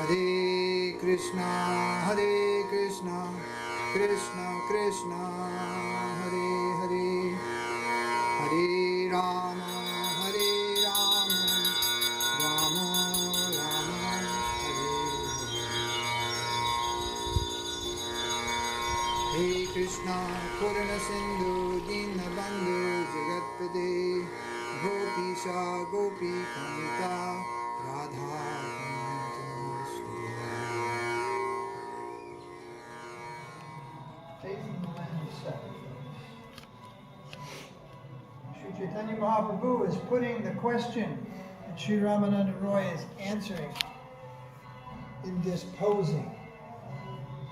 Hare Krishna, Krishna Krishna, Hare Hare, Hare Rama, Rama Rama, Hare Hare. Hare Krishna, Purna Sindhu, Dinabandhu, Jagatpade, Gopisa, Gopi Kanta, Radha. Sri Chaitanya Mahaprabhu is putting the question that Sri Ramananda Roy is answering in disposing.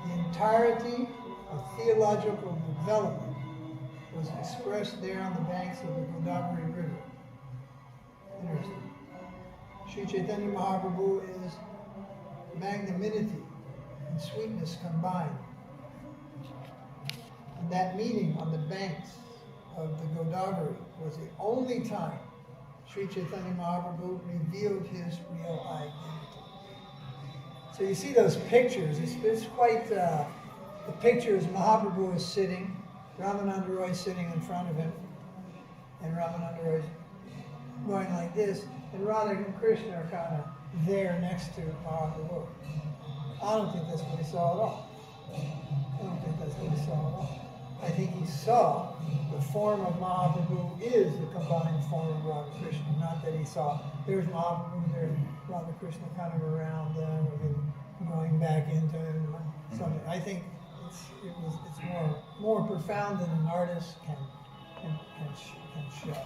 The entirety of theological development was expressed there on the banks of the Godavari River. Interesting. Sri Chaitanya Mahaprabhu is magnanimity and sweetness combined. And that meeting on the banks of the Godavari was the only time Sri Chaitanya Mahaprabhu revealed his real identity. So you see those pictures. It's quite, the pictures Mahaprabhu is sitting, Ramananda Roy is sitting in front of him, and Ramananda Roy is going like this, and Radha and Krishna are kind of there next to Mahaprabhu. I don't think that's what he saw at all. I think he saw the form of Mahaprabhu is the combined form of Radha Krishna. Not that he saw, there's Mahaprabhu, there's Radha Krishna kind of around them, and going back into him. Something. I think it's more profound than an artist can show.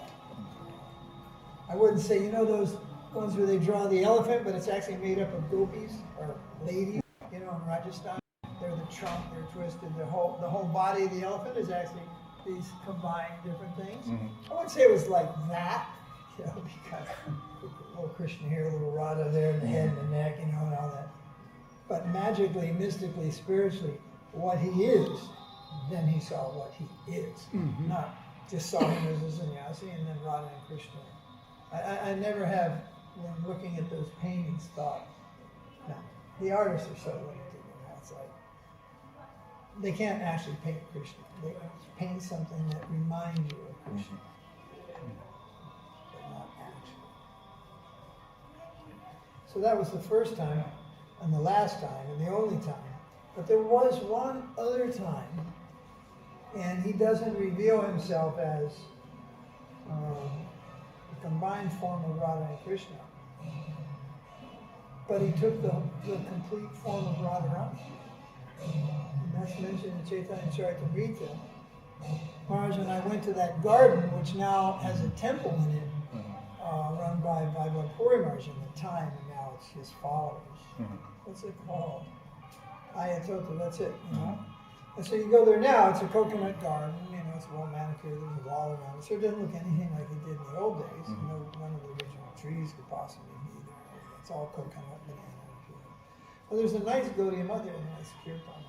I wouldn't say, those ones where they draw the elephant, but it's actually made up of gopis or ladies, in Rajasthan. They're the trunk, they're twisted. The whole body of the elephant is actually these combined different things. Mm-hmm. I wouldn't say it was like that, because a little Krishna here, a little Radha there, and the head and the neck, and all that. But magically, mystically, spiritually, what he is, then he saw what he is. Mm-hmm. Not just saw him as a sannyasi and then Radha and Krishna. I never have, when looking at those paintings, thought, no, the artists are so limited. It's like, they can't actually paint Krishna. They paint something that reminds you of Krishna, but not actually. So that was the first time, and the last time, and the only time. But there was one other time, and he doesn't reveal himself as the combined form of Radha and Krishna, but he took the complete form of Radharani. And that's mentioned in Caitanya Charitamrita. Maharaja and I went to that garden, which now has a temple in it, run by Puri Maharaja at the time, and now it's his followers. Mm-hmm. What's it called? Ayatota, that's it, And so you go there now, it's a coconut garden, it's well manicured, there's a wall around it. So it doesn't look anything like it did in the old days. Mm-hmm. None of the original trees could possibly be there. It's all coconut banana. Well, there's a nice Gaudiya Mandir and a nice Kirtan.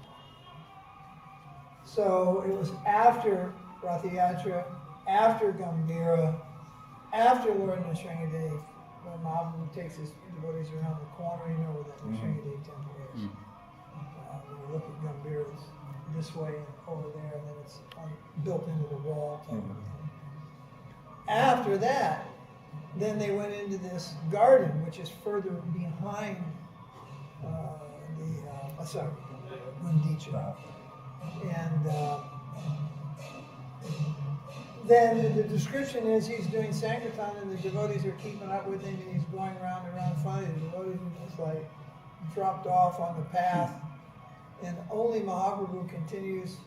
So it was after Ratha Yatra, after Gambhira, after Lord Nrsingadev, when Mahaprabhu takes his devotees around the corner, where that Nrsingadev temple is. When you look at Gambhira, it's this way and over there, and then it's built into the wall type of thing. After that, then they went into this garden, which is further behind Gundicha. And then the description is he's doing Sankirtan, and the devotees are keeping up with him, and he's going around and around. Finally, the devotees are just like dropped off on the path, and only Mahaprabhu continues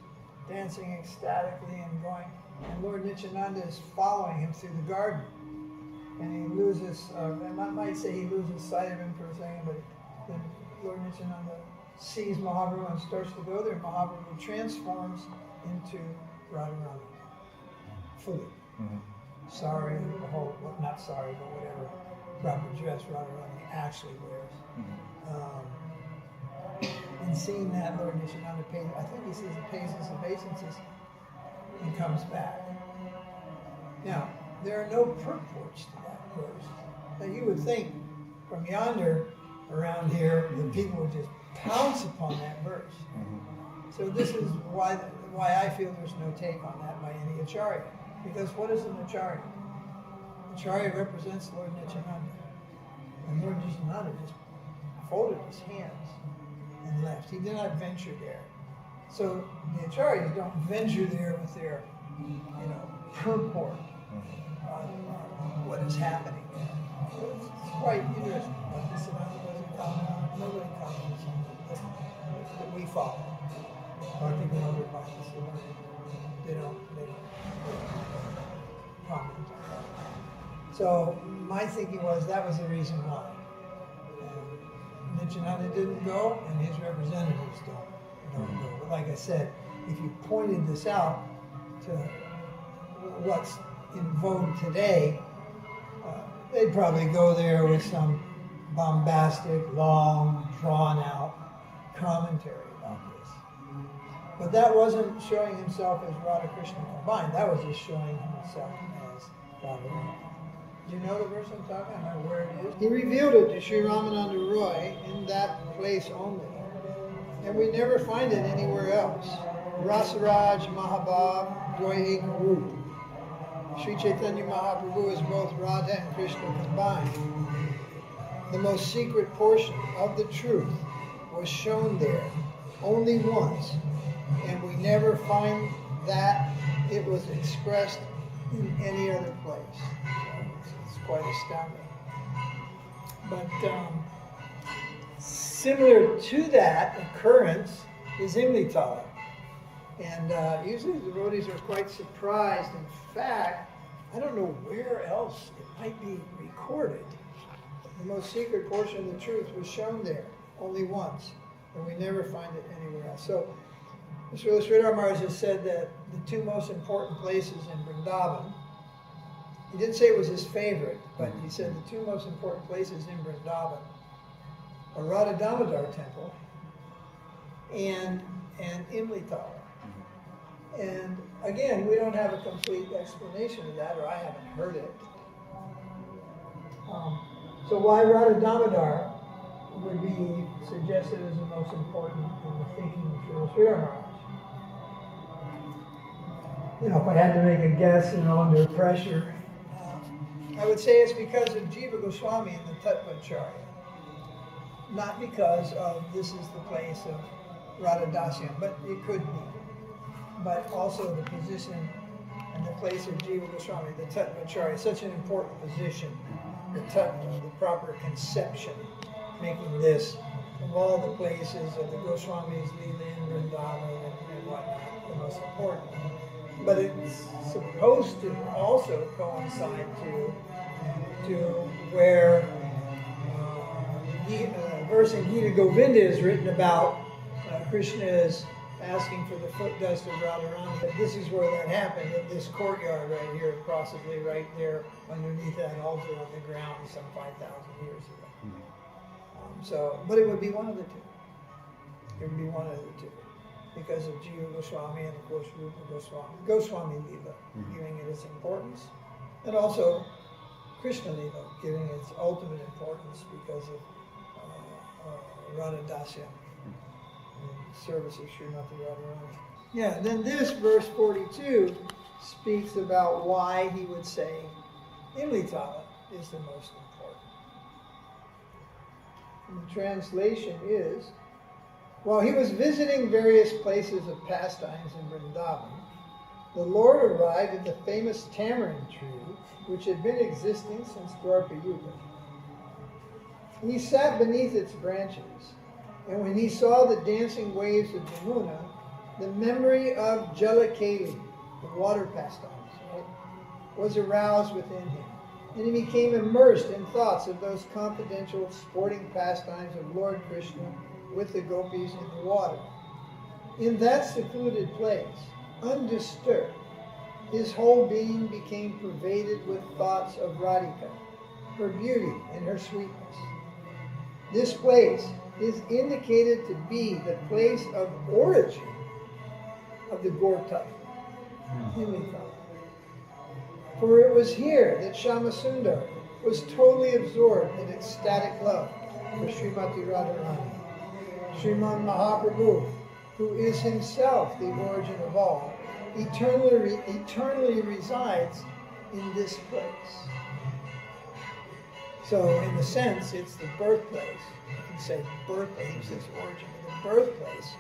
dancing ecstatically and going, and Lord Nityananda is following him through the garden. And he loses, I might say he loses sight of him for a second, but then Lord Nityananda sees Mahaprabhu and starts to go there. Mahaprabhu transforms into Radharani, fully. Mm-hmm. Sorry, not sorry, but whatever proper dress Radharani actually wears. Mm-hmm. And seeing that, Lord Nityananda pays, I think he says he pays his obeisances and comes back. Now, there are no purports to that verse. Now you would think from yonder around here, the people would just pounce upon that verse. So this is why I feel there's no take on that by any Acharya. Because what is an Acharya? Acharya represents Lord Nityananda. And Lord Nityananda just folded his hands and left. He did not venture there. So the Acharyas don't venture there with their, purport on what is happening there. So it's quite interesting. But this doesn't comment on it. Nobody comments on it that we follow. I think other bodies, they don't comment on that. So my thinking was that was the reason why. Nityananda didn't go, and his representatives don't go. But like I said, if you pointed this out to what's in vogue today, they'd probably go there with some bombastic, long, drawn-out commentary about this. But that wasn't showing himself as Radha Krishna combined. That was just showing himself as Radha. Do you know the verse I'm talking about, where it is? He revealed it to Sri Ramananda Roy in that place only. And we never find it anywhere else. Rasaraj Mahabhav Joy Ek Roop. Sri Chaitanya Mahaprabhu is both Radha and Krishna combined. The most secret portion of the truth was shown there only once. And we never find that it was expressed in any other place. It's quite astounding. But similar to that occurrence is Imlitala. And usually the devotees are quite surprised. In fact, I don't know where else it might be recorded. The most secret portion of the truth was shown there only once, and we never find it anywhere else. So Srila Maharaj has said that the two most important places in Vrindavan, he didn't say it was his favorite, but he said the two most important places in Vrindavan are Radha Damodara Temple and Imlitala. And again, we don't have a complete explanation of that, or I haven't heard it. So why Radha Damodar would be suggested as the most important in the thinking of Srila Maharaj? If I had to make a guess, under pressure, I would say it's because of Jiva Goswami and the Tattvacharya. Not because of this is the place of Radha Dasyam, but it could be. But also the position and the place of Jiva Goswami, the Tattvacharya, such an important position. The Tattva, the proper conception, making this, of all the places of the Goswamis, Leela in Vrindavan and whatnot, the most important. But it's supposed to also coincide to where a verse in Gita Govinda is written about Krishna is asking for the foot dust of Radharani. But this is where that happened, in this courtyard right here, possibly right there underneath that altar on the ground some 5,000 years ago. But it would be one of the two. It would be one of the two. Because of Jiva Goswami and of course Rupa Goswami, Goswami Leela, giving it its importance, and also Krishna Leela, giving its ultimate importance because of Radha Dasya, service of Srimati Radharani. Yeah, then this verse 42 speaks about why he would say Imlitala is the most important. And the translation is, while he was visiting various places of pastimes in Vrindavan, the Lord arrived at the famous tamarind tree, which had been existing since Dwapara Yuga. He sat beneath its branches, and when he saw the dancing waves of Yamuna, the memory of Jalakeli, the water pastimes, was aroused within him, and he became immersed in thoughts of those confidential sporting pastimes of Lord Krishna with the gopis in the water. In that secluded place, undisturbed, his whole being became pervaded with thoughts of Radhika, her beauty and her sweetness. This place is indicated to be the place of origin of the Gaur Tattva, for it was here that Shyamasundar was totally absorbed in ecstatic love for Srimati Radharani. Sriman Mahaprabhu, who is himself the origin of all, eternally resides in this place. So, in a sense, it's the birthplace. You can say birthplace, this origin, the birthplace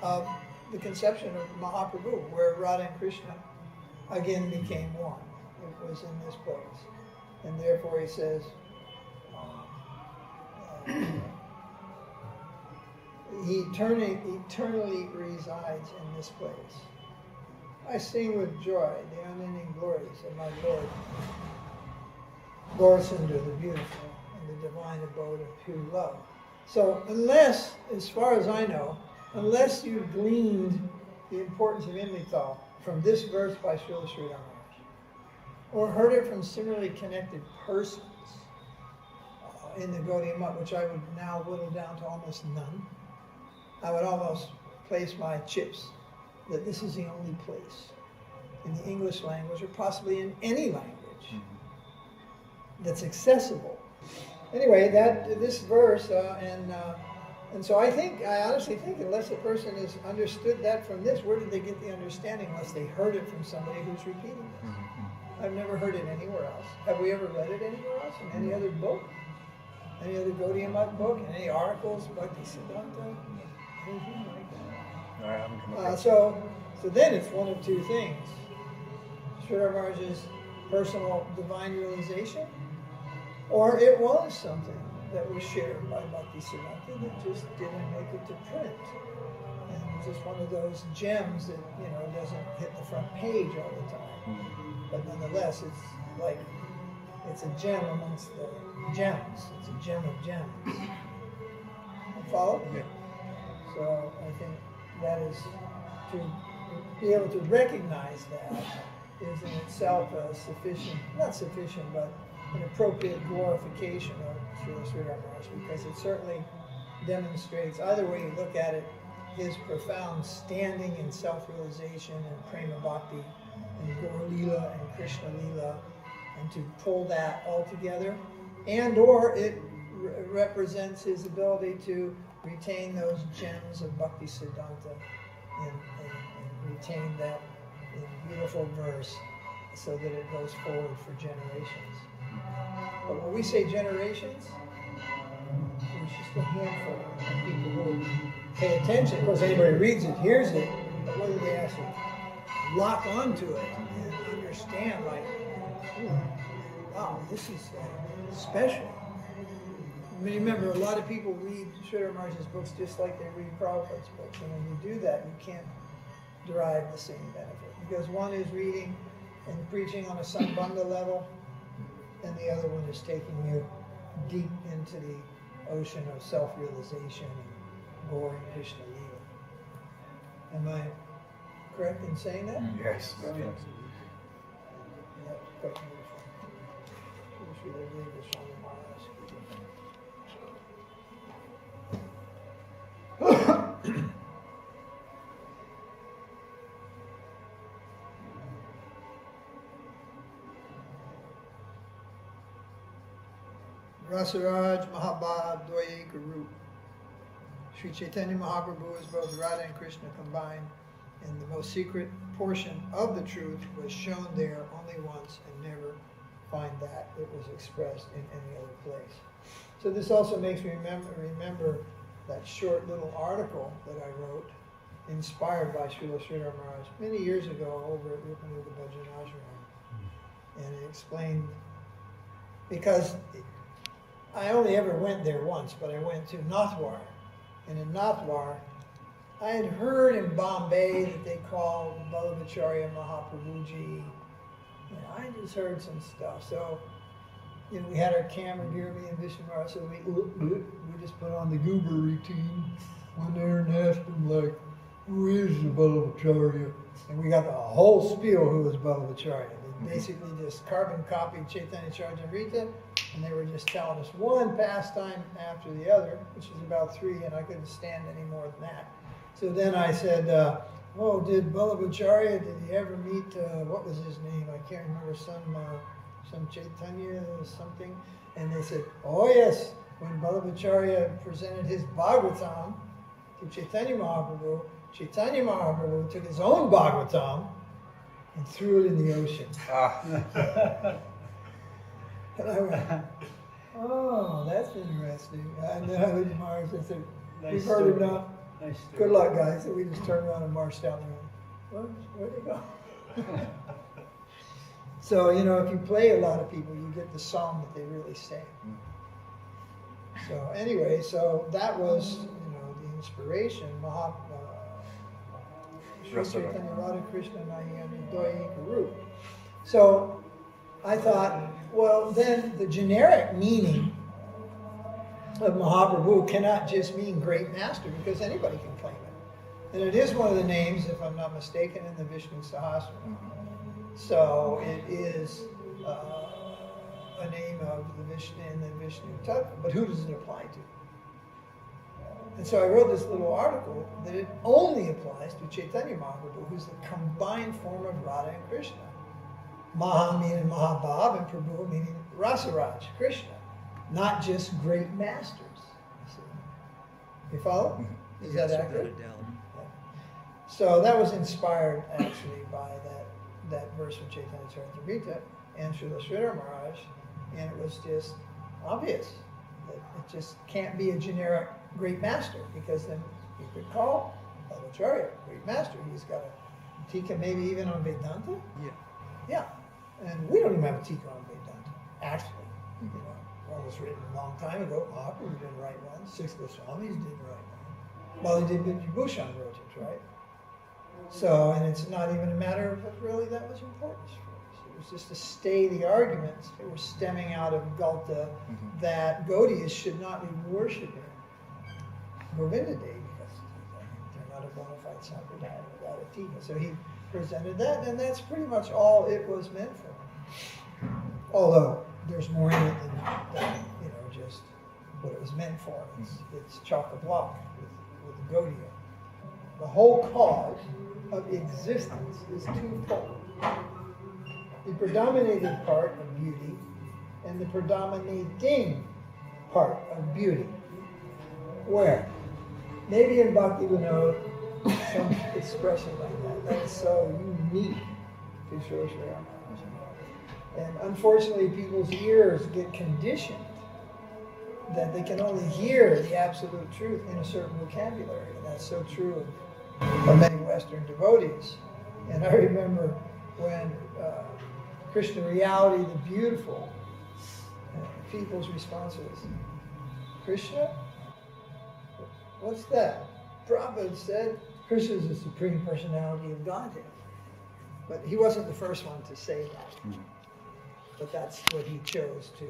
of the conception of Mahaprabhu, where Radha and Krishna again became one. It was in this place. And therefore he says, he eternally resides in this place. I sing with joy the unending glories of my Lord, Gaurasundar, the beautiful, and the divine abode of pure love. So unless, as far as I know, unless you gleaned the importance of Imlital from this verse by Srila Sridhara, or heard it from similarly connected persons in the Gaudiya Math, which I would now whittle down to almost none, I would almost place my chips that this is the only place in the English language, or possibly in any language, that's accessible. Anyway, this verse, and so I honestly think, unless a person has understood that from this, where did they get the understanding unless they heard it from somebody who's repeating it? I've never heard it anywhere else. Have we ever read it anywhere else? In any other book? Any other Gaudiya Math book? Any articles? Bhakti Siddhanta? Anything like that? No, I haven't come across So then it's one of two things. Sridhar Maharaj's personal divine realization, or it was something that was shared by Bhakti Siddhanta that just didn't make it to print. And it's just one of those gems that, doesn't hit the front page all the time. But nonetheless, it's a gem amongst the gems. It's a gem of gems. You follow? Yeah. So I think that is, to be able to recognize that is in itself a sufficient, not sufficient, but an appropriate glorification of Srila Sridhar Maharaj, because it certainly demonstrates, either way you look at it, his profound standing in self-realization and prema bhakti and Gaur Lila and Krishna Lila, and to pull that all together, and or it represents his ability to retain those gems of Bhakti Siddhanta and retain that in beautiful verse so that it goes forward for generations. But when we say generations, there's just a handful of people who pay attention. Of course, anybody reads it, hears it, but whether they actually lock onto it and understand, wow, this is special. I mean, remember, a lot of people read Sridhar Maharaj's books just like they read Prabhupada's books, and when you do that, you can't derive the same benefit. Because one is reading and preaching on a Sambandha level, and the other one is taking you deep into the ocean of self-realization and Gaur and Krishna Lila. Am I correct in saying that? Yes. Yeah, quite beautiful. Shri Deva Swami Narasingha. Rasaraj Mahabhav Dvayeka Roop. Sri Chaitanya Mahaprabhu is both Radha and Krishna combined, and the most secret portion of the truth was shown there only once, and never find that it was expressed in any other place. So this also makes me remember that short little article that I wrote, inspired by Srila Sridhar Maharaj, many years ago over at Rupananda Bhajan Ashram. And it explained, because I only ever went there once, but I went to Nathwar. And in Nathwar, I had heard in Bombay that they called Vallabhacharya Mahaprabhuji. I just heard some stuff. So, we had our camera gear, me and Vishnu Maharaj, so we just put on the goober routine, went there and asked him, who is the Vallabhacharya? And we got the whole spiel who was Vallabhacharya. They basically just carbon copied Chaitanya Charitamrita, and they were just telling us one pastime after the other, which is about 3, and I couldn't stand any more than that. So then I said, did Vallabhacharya, did he ever meet, what was his name? I can't remember, some Chaitanya something. And they said, oh yes, when Vallabhacharya presented his Bhagavatam to Caitanya Mahaprabhu took his own Bhagavatam and threw it in the ocean. And I went, oh, that's interesting. And then I looked at Maharaj and said, we've heard enough. Good luck, guys. So we just turned around and marched out the room. Where'd they go? So, you know, if you play a lot of people, you get the song that they really sing. So anyway, so that was, you know, the inspiration. Sri Chaitanya Radha Krishna Nayana Doi Guru. So I thought, well, then the generic meaning of Mahaprabhu cannot just mean great master, because anybody can claim it. And it is one of the names, if I'm not mistaken, in the Vishnu Sahasrama. So it is a name of the Vishnu in the Vishnu Tattva, but who does it apply to? And so I wrote this little article that it only applies to Chaitanya Mahaprabhu, who's the combined form of Radha and Krishna. Maha meaning Mahabhav and Prabhu meaning Rasaraj, Krishna. Not just great masters. You follow? Is that accurate? Yeah. So that was inspired actually by that verse from Chaitanya Charitamrita and Srila Sridhara Maharaj, and it was just obvious that it just can't be a generic great master, because then you could call Bhattacharya great master. He's got a tika maybe even on Vedanta. Yeah. And we don't even have a tika on Vedanta, actually. You know, one was written a long time ago. Mahaprabhu didn't write one. 6 Goswamis didn't write one. Well, they did, Vibhushan wrote it, right? So, and it's not even a matter of really that much importance for us. It was just to stay the arguments that were stemming out of Galta that Gaudiyas should not be worshipping Govinda Devi, because they're not a bona fide sampradaya without a tika. So he presented that, and that's pretty much all it was meant for. Although there's more in it than you know, just what it was meant for. It's chock-a-block with the Gaudiya. The whole cause of existence is twofold. The predominating part of beauty and the predominating part of beauty. Where? Maybe in Bhakti we know some expression like that. That is so unique to Srila Maharaj. And unfortunately, people's ears get conditioned that they can only hear the absolute truth in a certain vocabulary. And that's so true of many Western devotees. And I remember when Krishna Reality, the Beautiful, people's response was, Krishna? What's that? Prabhupada said Krishna is the Supreme Personality of Godhead. But he wasn't the first one to say that. But that's what he chose to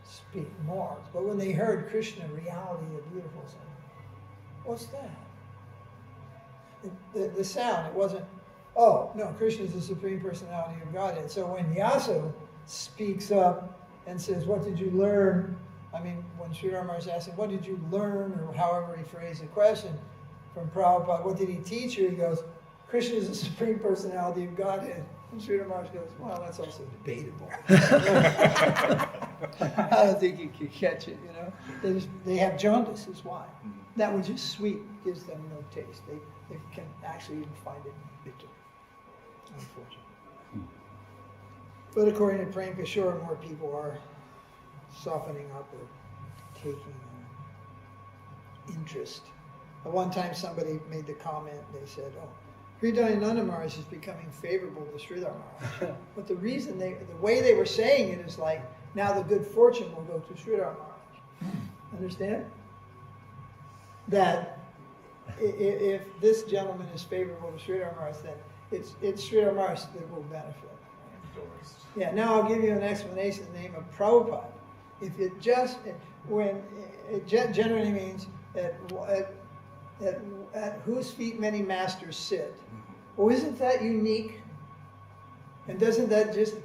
speak more. But when they heard Krishna Reality, the Beautiful, said, what's that? The sound, it wasn't, oh, no, Krishna is the Supreme Personality of Godhead. So when Yasa speaks up and says, what did you learn? I mean, when Sridhar Maharaj is asking, what did you learn, or however he phrased the question from Prabhupada, what did he teach you? He goes, Krishna is the Supreme Personality of Godhead. And Sridhar Maharaj goes, well, that's also debatable. I don't think you can catch it, you know. They have jaundice, is why. That which is sweet gives them no taste. They can actually even find it bitter, unfortunately. But according to Prem Kishore, more people are softening up or taking interest. At one time somebody made the comment, they said, oh, Hridayananda Maharaj is becoming favorable to Sridhar Maharaj. But the reason the way they were saying it is like, now the good fortune will go to Sridhar Maharaj. Understand? That if this gentleman is favorable to Sridhar Maharaj, then it's Sridhar Maharaj that will benefit. Yeah, now I'll give you an explanation in the name of Prabhupada. If it just, when it generally means at whose feet many masters sit. Well, isn't that unique? And doesn't that just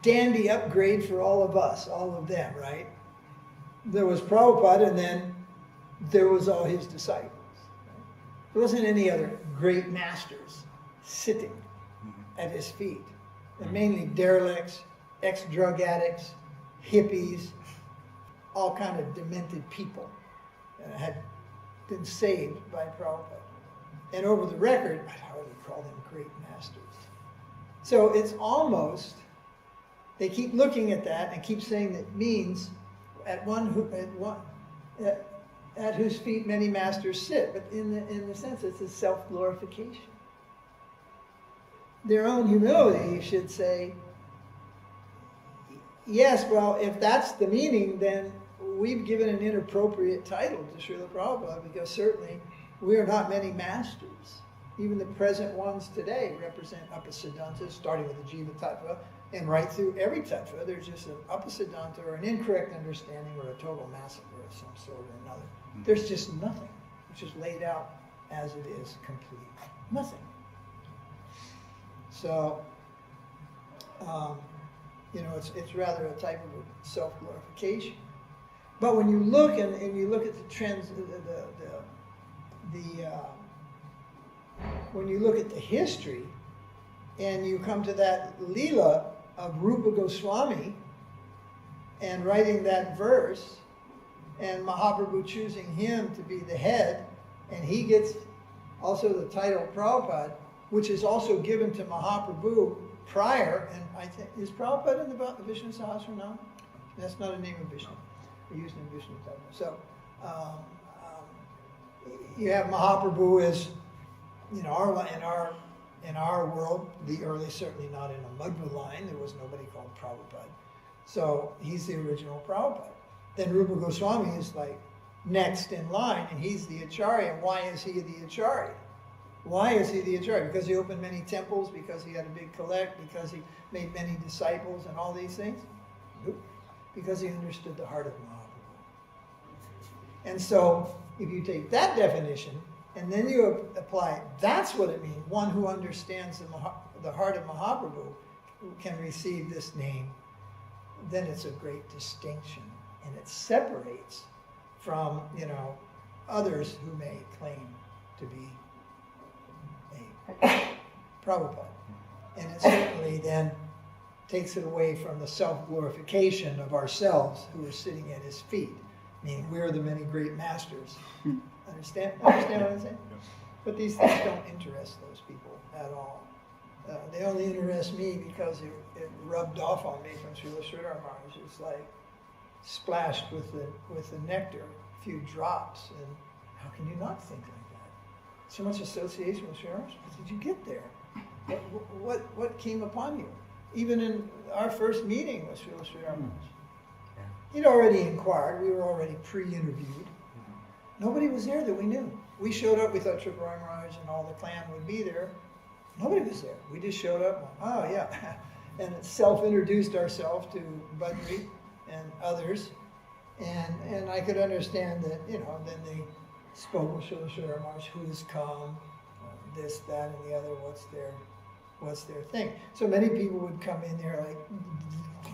dandy upgrade for all of us, all of them, right? There was Prabhupada, and then there was all his disciples. There wasn't any other great masters sitting at his feet. And mainly derelicts, ex-drug addicts, hippies, all kind of demented people had been saved by Prabhupada. And over the record, I'd hardly call them great masters. So it's almost, they keep looking at that and keep saying that means at whose feet many masters sit. But in the sense, it's a self-glorification. Their own humility should say, yes, well, if that's the meaning, then we've given an inappropriate title to Srila Prabhupada, because certainly we are not many masters. Even the present ones today represent Upasiddhantas, starting with the Jiva Tattva, and right through every Tattva, there's just an Upasiddhanta or an incorrect understanding or a total massacre of some sort or another. There's just nothing, which is laid out as it is, complete. Nothing. So, it's rather a type of self-glorification. But when you look and you look at the trends, when you look at the history, and you come to that Leela of Rupa Goswami, and writing that verse, and Mahaprabhu choosing him to be the head, and he gets also the title Prabhupada, which is also given to Mahaprabhu prior, and I think, is Prabhupada in the Vishnu Sahasranam? That's not a name of Vishnu. We're using Vishnu Tattva. So, you have Mahaprabhu as, in our world, the early, certainly not in a Madhva line, there was nobody called Prabhupada. So, he's the original Prabhupada. Then Rupa Goswami is like next in line, and he's the Acharya. Why is he the Acharya? Why is he the Acharya? Because he opened many temples, because he had a big collect, because he made many disciples and all these things? Nope. Because he understood the heart of Mahaprabhu. And so, if you take that definition, and then you apply, that's what it means. One who understands the heart of Mahaprabhu can receive this name. Then it's a great distinction. And it separates from, others who may claim to be a Prabhupada. And it certainly then takes it away from the self-glorification of ourselves who are sitting at his feet, meaning we're the many great masters. Understand what I'm saying? But these things don't interest those people at all. They only interest me because it rubbed off on me from Srila Sridhara Maharaj. It's like splashed with the nectar, a few drops, and how can you not think like that? So much association with Sridhara Maharaj. How did you get there? What came upon you? Even in our first meeting with Srila Sridhara Maharaj. He'd already inquired, we were already pre-interviewed. Nobody was there that we knew. We showed up, we thought Tripurari Maharaj and all the clan would be there. Nobody was there. We just showed up, oh yeah, and self-introduced ourselves to Badri and others. And I could understand that, then they spoke with Srila Sridhara Maharaj, who's come, this, that, and the other, what's their thing. So many people would come in there like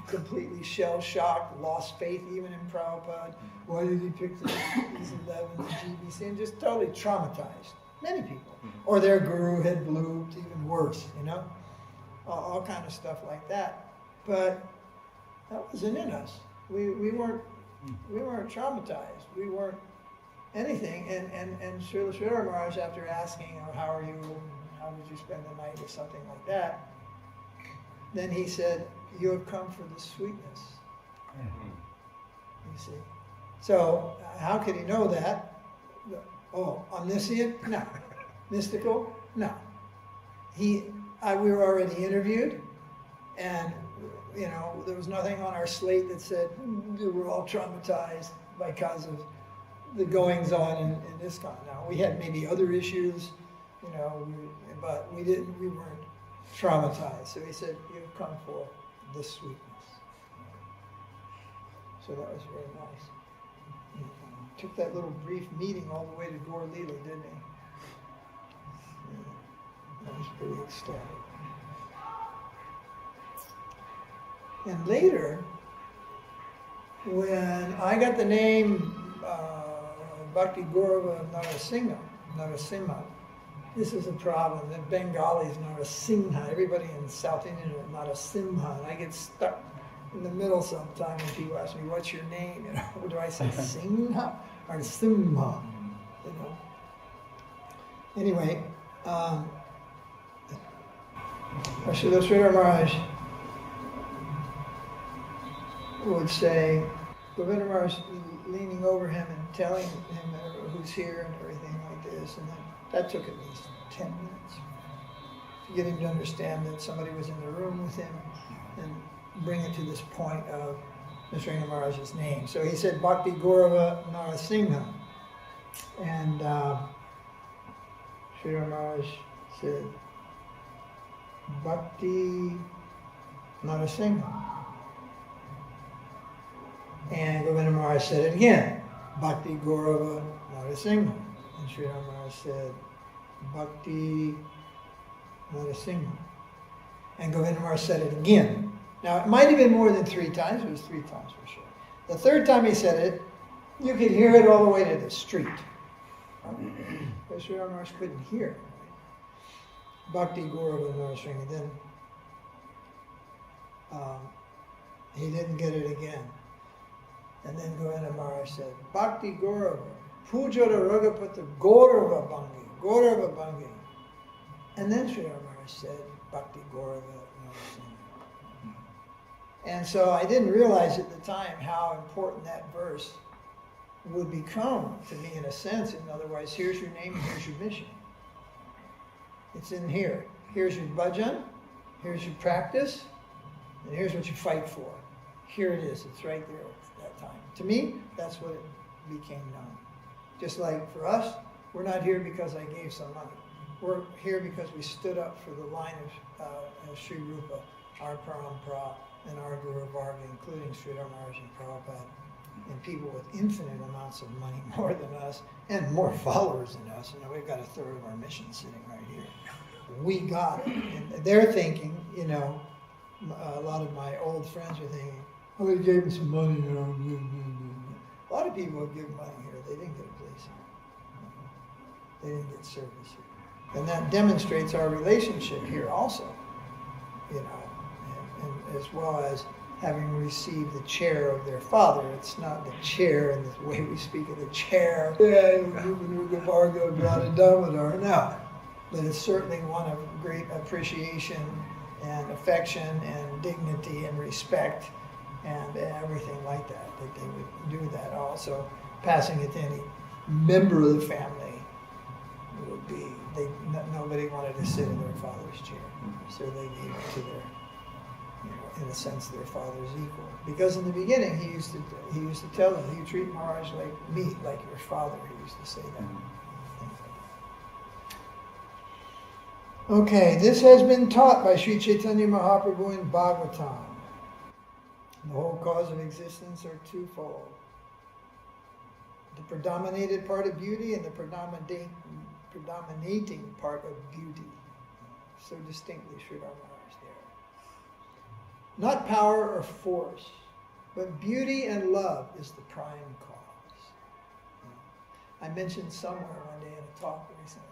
completely shell-shocked, lost faith even in Prabhupada. Why did he pick these 11, the GBC, and just totally traumatized. Many people. Or their guru had blooped, even worse, all kind of stuff like that. But that wasn't in us. We weren't traumatized. We weren't anything. And Srila Sridhara Maharaj, after asking, how are you? How did you spend the night or something like that? Then he said, you have come for the sweetness. You see. So how could he know that? Oh, omniscient? No. Mystical? No. We were already interviewed, and there was nothing on our slate that said we're all traumatized because of the goings on in ISKCON. Now we had maybe other issues, but we weren't traumatized. So he said, you've come for the sweetness. So that was very nice. He took that little brief meeting all the way to Gaur Leela, didn't he? That was pretty ecstatic. And later, when I got the name Bhakti Gaurava Narasimha, this is a problem. The Bengalis, Narasingha, everybody in South India is Narasimha, and I get stuck in the middle sometime when people ask me, what's your name? You know, do I say Singha or Simha? You know. Anyway, Srila Maharaj would say, Govinda Maharaj leaning over him and telling him who's here and everything like this, and then that took at least 10 minutes to get him to understand that somebody was in the room with him and bring it to this point of Srila Maharaj's name. So he said Bhakti Gaurava Narasingha, and Srila Maharaj said Bhakti Narasingha. And Govinda Maharaj said it again, Bhakti Gaurava Narasingha. And Srila Maharaj said, Bhakti Narasingha. And Govinda Maharaj said it again. Now, it might have been more than 3 times, it was 3 times for sure. The third time he said it, you could hear it all the way to the street. But Srila Maharaj couldn't hear it. Bhakti Gaurava Narasingha. Then he didn't get it again. And then Govinda Maharaj said, Bhakti Gaurava, Pujara Ragapata Gaurava Bhangi, Gaurava Bhangi. And then Srila Maharaj said, Bhakti Gaurava Narasingha. And so I didn't realize at the time how important that verse would become to me in a sense. In other words, here's your name, here's your mission. It's in here. Here's your bhajan, here's your practice, and here's what you fight for. Here it is, it's right there. Time. To me, that's what it became known. Just like for us, we're not here because I gave some money. We're here because we stood up for the line of Sri Rupa, our Parampara, and our Guru Varga, including Sridhara Maharaj and Prabhupada, and people with infinite amounts of money, more than us, and more followers than us. You know, we've got a third of our mission sitting right here. We got it. And they're thinking, you know, a lot of my old friends are thinking, oh, they gave him some money, you know. A lot of people would give money here. They didn't get a place here. They didn't get service here. And that demonstrates our relationship here also, you know, and as well as having received the chair of their father. It's not the chair in the way we speak of the chair. Yeah, Damodara. No. But it's certainly one of great appreciation and affection and dignity and respect and everything like that they would do that. Also, passing it to any member of the family would be, nobody wanted to sit in their father's chair, so they gave it to their, you know, in a sense, their father's equal. Because in the beginning, he used to tell them, you treat Maharaj like me, like your father. He used to say that. Okay, this has been taught by Sri Caitanya Mahaprabhu in Bhagavatam. The whole cause of existence are twofold. The predominated part of beauty and the predominating part of beauty. So distinctly Sridhar Maharaj there. Not power or force, but beauty and love is the prime cause. I mentioned somewhere one day in a talk recently,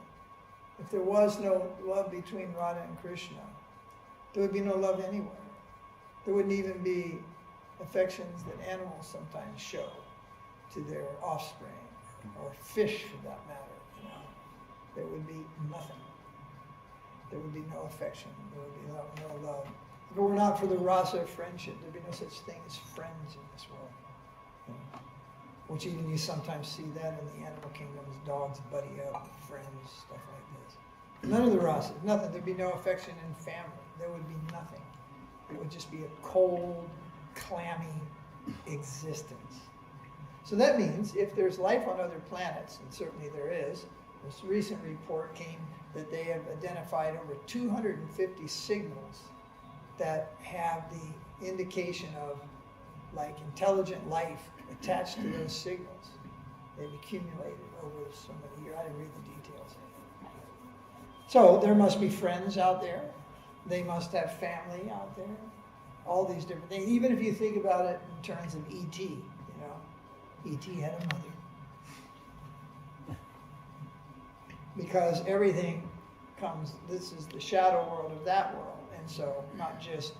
if there was no love between Radha and Krishna, there would be no love anywhere. There wouldn't even be affections that animals sometimes show to their offspring, or fish for that matter, you know. There would be nothing. There would be no affection, there would be no love. If it were not for the rasa of friendship, there'd be no such thing as friends in this world. You know? Which even you sometimes see that in the animal kingdoms, dogs buddy up, friends, stuff like this. None of the rasa, nothing. There'd be no affection in family. There would be nothing. It would just be a cold, clammy existence. So that means if there's life on other planets, and certainly there is, this recent report came that they have identified over 250 signals that have the indication of like intelligent life attached to those signals. They've accumulated over so many years. I didn't read the details. So there must be friends out there. They must have family out there. All these different things. Even if you think about it in terms of E.T., you know, E.T. had a mother. Because everything comes, this is the shadow world of that world. And so not just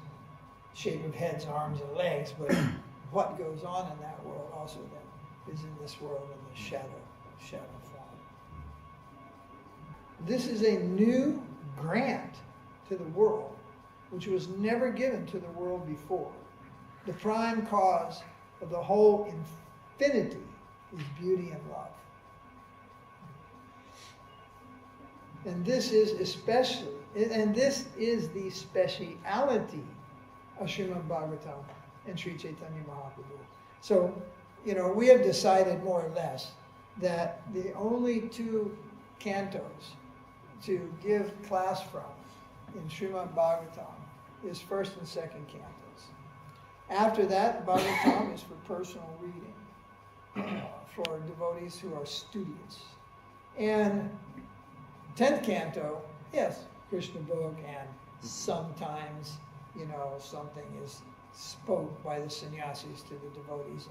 shape of heads, arms, and legs, but what goes on in that world also then is in this world in the shadow form. This is a new grant to the world, which was never given to the world before. The prime cause of the whole infinity is beauty and love. And this is the speciality of Srimad Bhagavatam and Sri Caitanya Mahaprabhu. So, we have decided more or less that the only two cantos to give class from in Srimad Bhagavatam is first and second cantos. After that, Bhagavatam is for personal reading, for devotees who are studious. And 10th canto, yes, Krishna book, and sometimes, something is spoke by the sannyasis to the devotees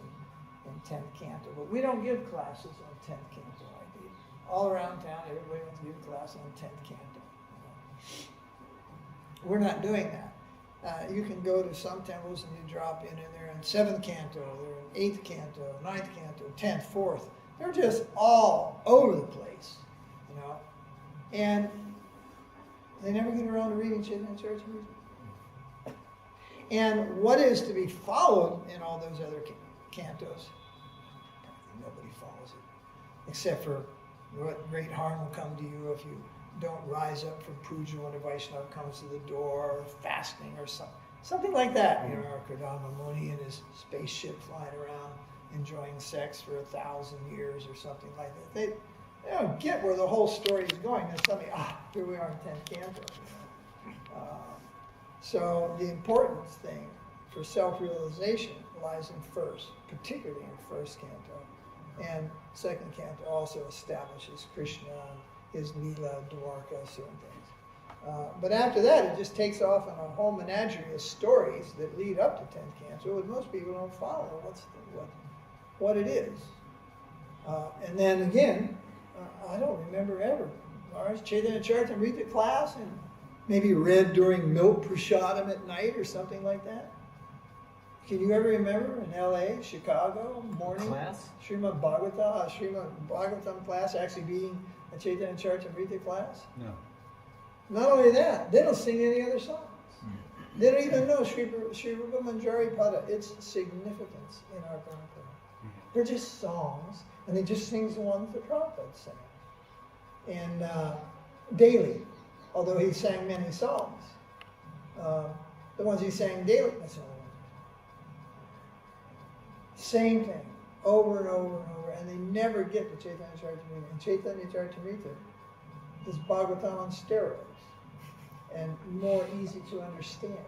in 10th canto. But we don't give classes on 10th canto. All around town, everybody wants to give a class on 10th canto. We're not doing that. You can go to some temples and you drop in and they're in 7th canto, they're in 8th canto, 9th canto, 10th, 4th. They're just all over the place, And they never get around to reading Chaitanya Charitamrita. And what is to be followed in all those other cantos? Nobody follows it, except for what great harm will come to you if you don't rise up from puja when a Vaishnava comes to the door, or fasting, or something like that. Or Kardama Muni in his spaceship flying around enjoying sex for 1,000 years or something like that. They don't get where the whole story is going. Then suddenly, here we are in 10th canto. So the important thing for self-realization lies in first, particularly in first canto. And second canto also establishes Krishna and his Leela, Dwarka, certain things. But after that, it just takes off on a whole menagerie of stories that lead up to 10th canto, and most people don't follow what it is. And then again, I don't remember ever. Maharaja Chaitanya Charitamrita class, and maybe read during milk prasadam at night or something like that. Can you ever remember in LA, Chicago, morning? Class? Srimad Bhagavatam class actually being a Chaitanya Charitamrita class? No. Not only that, they don't sing any other songs. They don't even know Sri Rupa Manjari Pada, its significance in our Parampara. They're just songs, and they just sing the ones the Prabhupada sang. And daily, although he sang many songs, the ones he sang daily, that's the only ones. Same thing, over and over and over, and they never get to Chaitanya Charitamrita. And Chaitanya Charitamrita is Bhagavatam on steroids, and more easy to understand,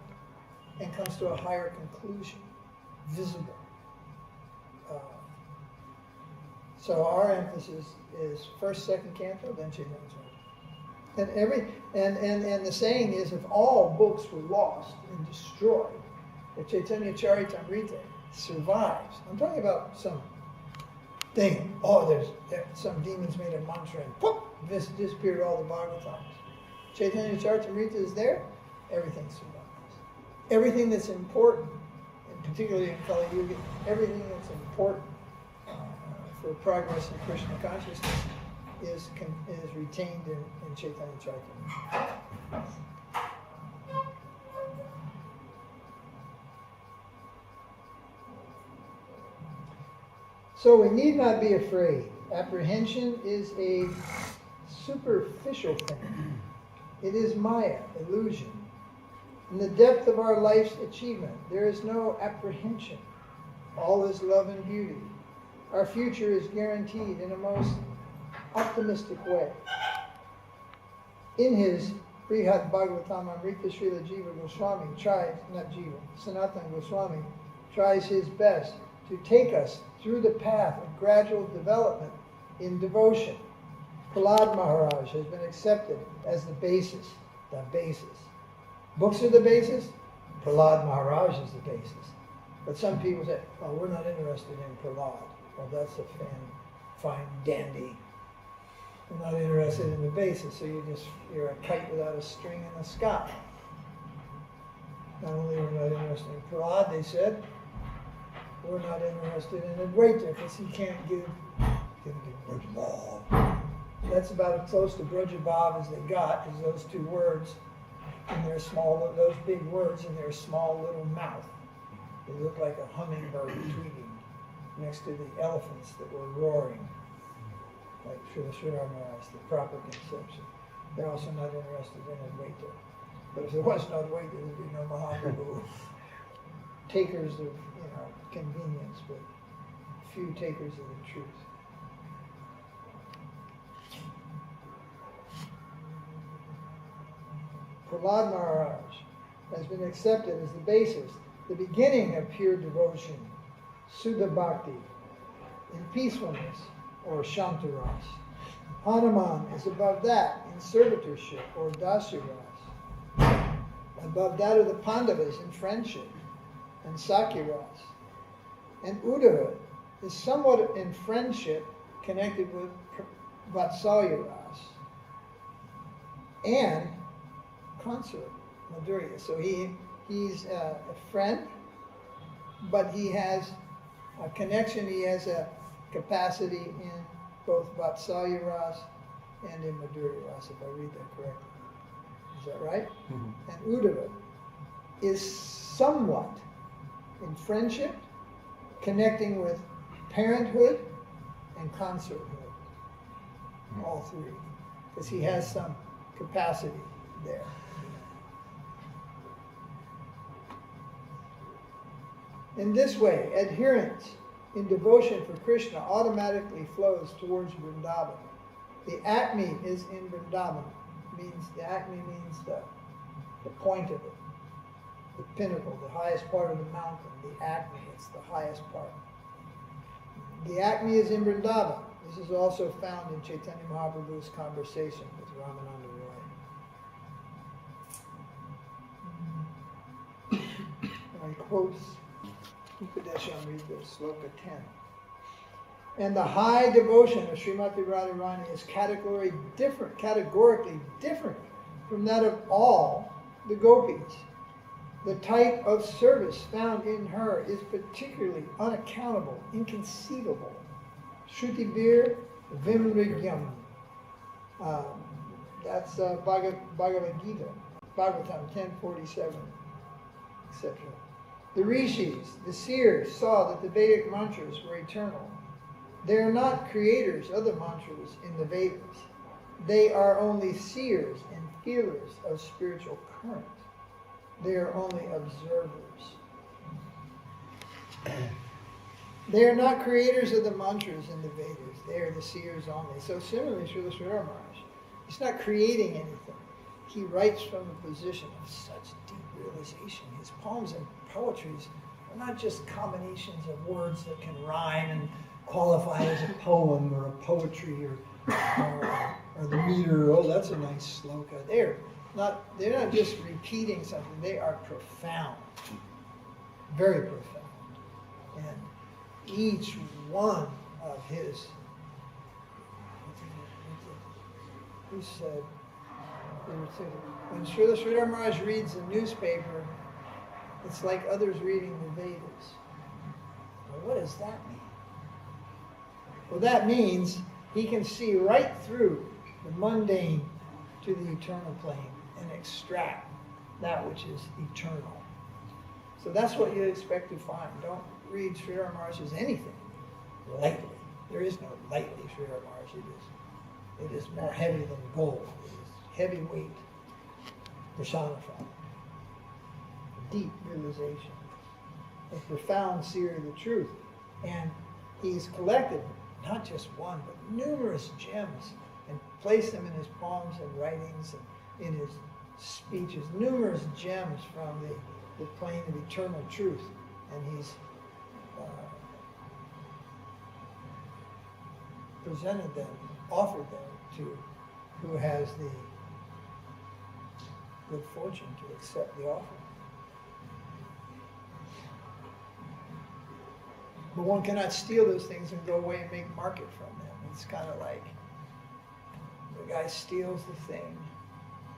and comes to a higher conclusion, visible. So our emphasis is first, second canto, then Chaitanya Charitamrita. And the saying is, if all books were lost and destroyed, the Chaitanya Charitamrita survives. I'm talking about some thing. There's some demons made a mantra and poof, this disappeared all the Bhagavatams. Chaitanya Charitamrita is there, everything survives. Everything that's important, and particularly in Kali Yuga, everything that's important for progress in Krishna consciousness is retained in Chaitanya Charitamrita. So we need not be afraid. Apprehension is a superficial thing. It is Maya, illusion. In the depth of our life's achievement, there is no apprehension. All is love and beauty. Our future is guaranteed in a most optimistic way. In his Brihat Bhagavatam Amrita, Srila Jiva Goswami Sanatana Goswami tries his best to take us through the path of gradual development in devotion. Prahlad Maharaj has been accepted as the basis. Books are the basis, Prahlad Maharaj is the basis. But some people say, we're not interested in Prahlad. Well, that's a fine dandy. We're not interested in the basis, so you're a kite without a string in the sky. Not only we're not interested in Prahlad, they said, we're not interested in Advaita because he can't give Brajabhav. That's about as close to Brajabhav as they got, is those two words in their small, those big words in their small little mouth. They look like a hummingbird tweeting next to the elephants that were roaring, like Srila Maharaj, the proper conception. They're also not interested in Advaita. But if there was no Advaita, there would be no Mahaprabhu. Takers of, convenience, but few takers of the truth. Prahlad Maharaj has been accepted as the basis, the beginning of pure devotion, Suddha Bhakti, in peacefulness, or Shantaras. Hanuman is above that in servitorship, or Dasyaras. Above that are the Pandavas in friendship, and Sakyaras. And Uddhava is somewhat in friendship connected with Vatsalyaras and consort, Madhurya. So he's a friend, but he has a connection, he has a capacity in both Vatsalyaras and in Madhurya Ras, if I read that correctly. Is that right? Mm-hmm. And Uddhava is somewhat in friendship, connecting with parenthood and consorthood, all three, because he has some capacity there. In this way, adherence in devotion for Krishna automatically flows towards Vrindavan. The acme is in Vrindavan. The acme means the point of it, the pinnacle, the highest part of the mountain, the acme, it's the highest part. The acme is in Vrindavan. This is also found in Chaitanya Mahaprabhu's conversation with Ramananda Roy. And I quote Upadesham, read this, Sloka 10. And the high devotion of Srimati Radharani is categorically different from that of all the gopis. The type of service found in her is particularly unaccountable, inconceivable. Shrutibir Vimrigyam. That's Bhagavad Gita, Bhagavatam 10:47, etc. The rishis, the seers, saw that the Vedic mantras were eternal. They are not creators of the mantras in the Vedas. They are only seers and feelers of spiritual current. They are only observers. They are not creators of the mantras in the Vedas. They are the seers only. So similarly, Srila Maharaj, he's not creating anything. He writes from a position of such deep realization. His poems and poetries are not just combinations of words that can rhyme and qualify as a poem or a poetry or the meter. Oh, that's a nice sloka. They're not just repeating something. They are profound, very profound. And each one of his, who said, when Srila Maharaj reads the newspaper, it's like others reading the Vedas. Well, what does that mean? Well, that means he can see right through the mundane to the eternal plane and extract that which is eternal. So that's what you expect to find. Don't read Sridhara Maharaj as anything lightly. There is no lightly Sridhara Maharaj. It is more heavy than gold. It is heavyweight personified. Deep realization. A profound seer of the truth. And he's collected not just one, but numerous gems and placed them in his poems and writings and in his speeches. Numerous gems from the plane of eternal truth. And he's presented them, offered them to who has the good fortune to accept the offering. But one cannot steal those things and go away and make market from them. It's kind of like the guy steals the thing,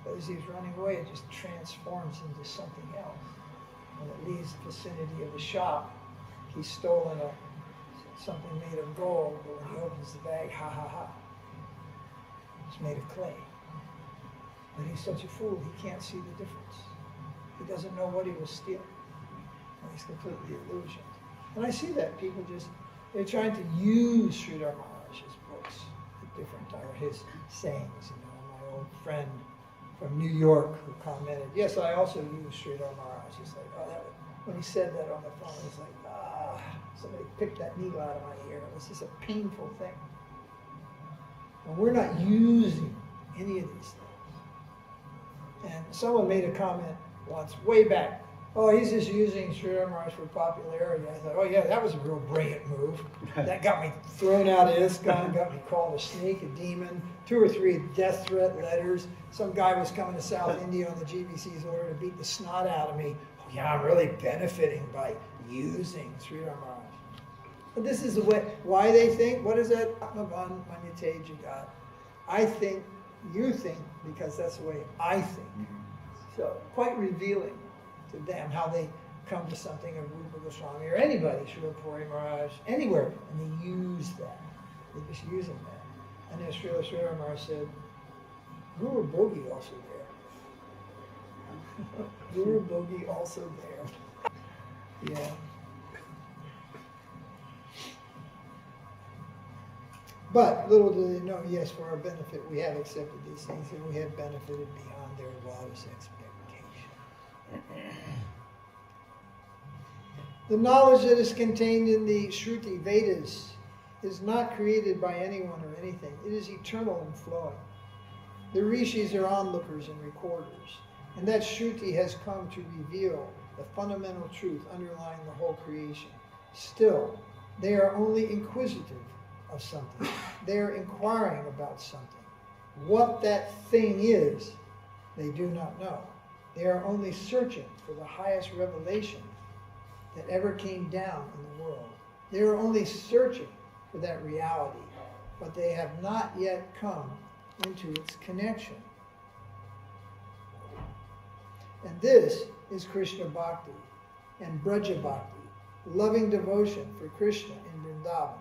but as he's running away, it just transforms into something else. when it leaves the vicinity of the shop, he's stolen something made of gold, but when he opens the bag, ha ha ha, it's made of clay. But he's such a fool, he can't see the difference. He doesn't know what he was stealing. And he's completely illusioned. And I see that people they're trying to use Sridhar Maharaj's books, or his sayings. You know, my old friend from New York who commented, yes, I also use Sridhar Maharaj. He's like, when he said that on the phone, it's like, somebody picked that needle out of my ear. It was just a painful thing. And we're not using any of these things. And someone made a comment once, way back, oh, he's just using Sridhar Maharaj for popularity. I thought, oh yeah, that was a real brilliant move. That got me thrown out of ISKCON, got me called a snake, a demon, 2 or 3 death threat letters. Some guy was coming to South India on the GBC's order to beat the snot out of me. Oh yeah, I'm really benefiting by using Sridhar Maharaj. But this is the way, why they think, what is that Atmavan Manyate Jagad? I think, you think, because that's the way I think. So, quite revealing to them how they come to something of Rupa Goswami or anybody, Srila Puri Maharaj, anywhere, and they use that. They're just using that. And then Srila Maharaj said, Guru Bhogi also there. Guru Bhogi also there. Yeah. But little do they know, yes, for our benefit, we have accepted these things and we have benefited beyond their wildest expectation. The knowledge that is contained in the Shruti Vedas is not created by anyone or anything. It is eternal and flowing. The rishis are onlookers and recorders, and that Shruti has come to reveal the fundamental truth underlying the whole creation. Still, they are only inquisitive of something. They are inquiring about something. What that thing is, they do not know. They are only searching for the highest revelation that ever came down in the world. They are only searching for that reality, but they have not yet come into its connection. And this is Krishna Bhakti and Braja Bhakti, loving devotion for Krishna in Vrindavan.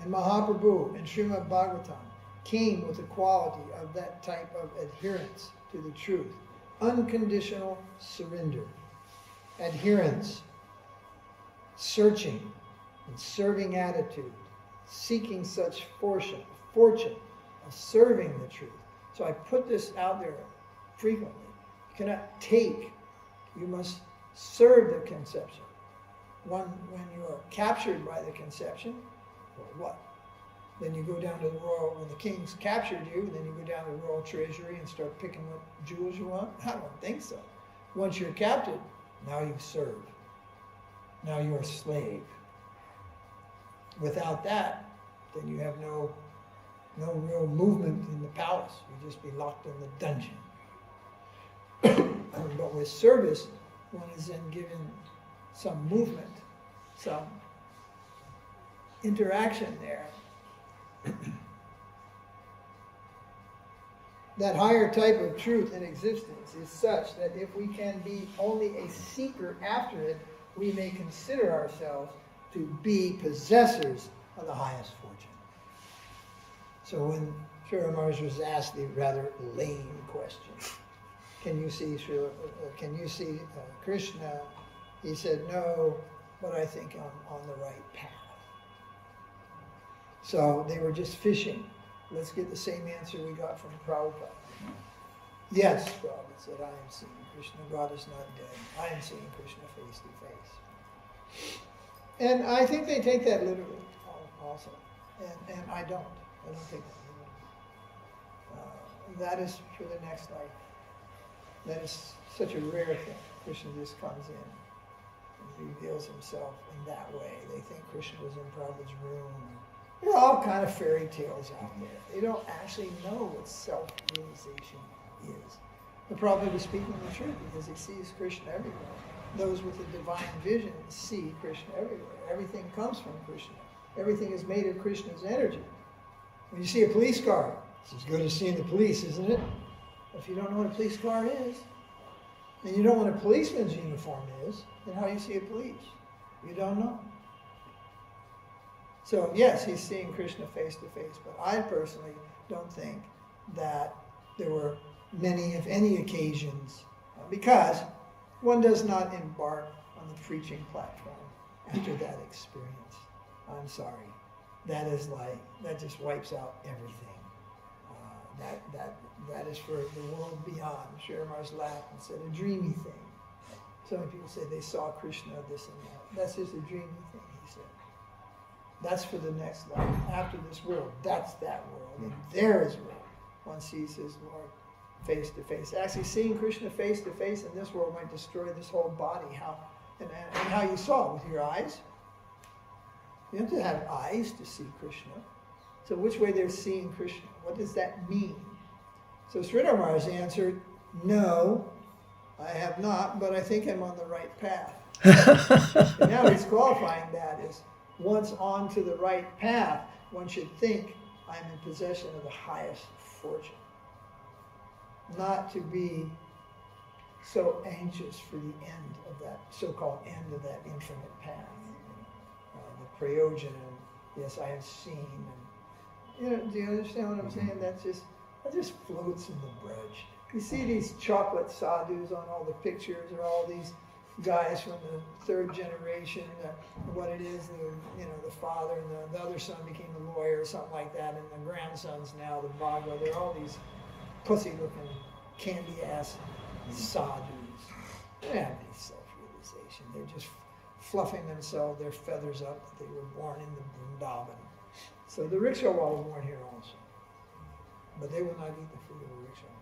And Mahaprabhu and Srimad Bhagavatam came with the quality of that type of adherence to the truth. Unconditional surrender. Adherence. Searching and serving attitude. Seeking such fortune of serving the truth. So I put this out there frequently. You cannot take, you must serve the conception. When you are captured by the conception, or what? Then you go down to the royal, when the king's captured you, then you go down to the royal treasury and start picking what jewels you want? I don't think so. Once you're captured, now you serve. Now you're a slave. Without that, then you have no real movement in the palace. You just be locked in the dungeon. But with service, one is then given some movement, some interaction there. That higher type of truth in existence is such that if we can be only a seeker after it, we may consider ourselves to be possessors of the highest fortune. So when Srila Maharaj was asked the rather lame question, can you see Krishna? He said, no, but I think I'm on the right path. So they were just fishing. Let's get the same answer we got from Prabhupada. Yes, Prabhupada said, I am seeing Krishna. God is not dead. I am seeing Krishna face to face. And I think they take that literally also. And I don't. I don't take that literally. That is for the next life. That is such a rare thing. Krishna just comes in and reveals himself in that way. They think Krishna was in Prabhupada's room. There are all kind of fairy tales out there. They don't actually know what self-realization is. The Prabhupada was speaking the truth because he sees Krishna everywhere. Those with a divine vision see Krishna everywhere. Everything comes from Krishna. Everything is made of Krishna's energy. When you see a police car, it's as good as seeing the police, isn't it? If you don't know what a police car is, and you don't know what a policeman's uniform is, then how do you see a police? You don't know. So yes, he's seeing Krishna face to face, but I personally don't think that there were many, if any, occasions, because one does not embark on the preaching platform after that experience. I'm sorry. That is like, that just wipes out everything. That is for the world beyond. Sridhar Maharaj laughed and said, a dreamy thing. So many people say they saw Krishna, this and that. That's just a dreamy thing, he said. That's for the next life. After this world, that's that world. And there is where one sees his Lord face to face. Actually, seeing Krishna face to face in this world might destroy this whole body. And how you saw it with your eyes. You have to have eyes to see Krishna. So which way they're seeing Krishna? What does that mean? So Sridhar Maharaj answered, no, I have not, but I think I'm on the right path. And now he's qualifying that as once onto the right path, one should think I'm in possession of the highest fortune. Not to be so anxious for the end of that, so-called end of that infinite path. The prayojan, yes, I have seen. And, do you understand what I'm saying? That just floats in the bridge. You see these chocolate sadhus on all the pictures, or all these guys from the third generation, what it is, the father and the other son became a lawyer or something like that, and the grandsons now, the Bhagavad, they're all these pussy-looking, candy-ass sadhus. They don't have any self-realization. They're just fluffing themselves, their feathers up, that they were born in the Vrindavan. So the rickshaw were born here also. But they will not eat the fruit of the rickshaw.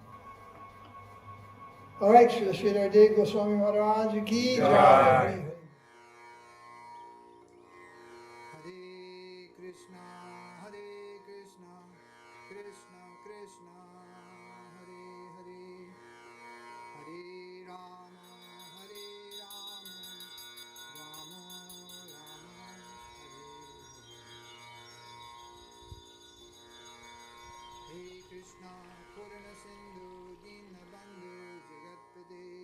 All right, Srila Goswami Maharaja ki jai. Hare Krishna, Krishna Krishna, Hare Hare, Hare Rama, Rama Rama, Hare Hare. Krishna Purana Sindhu Dinabandhu Jagatpade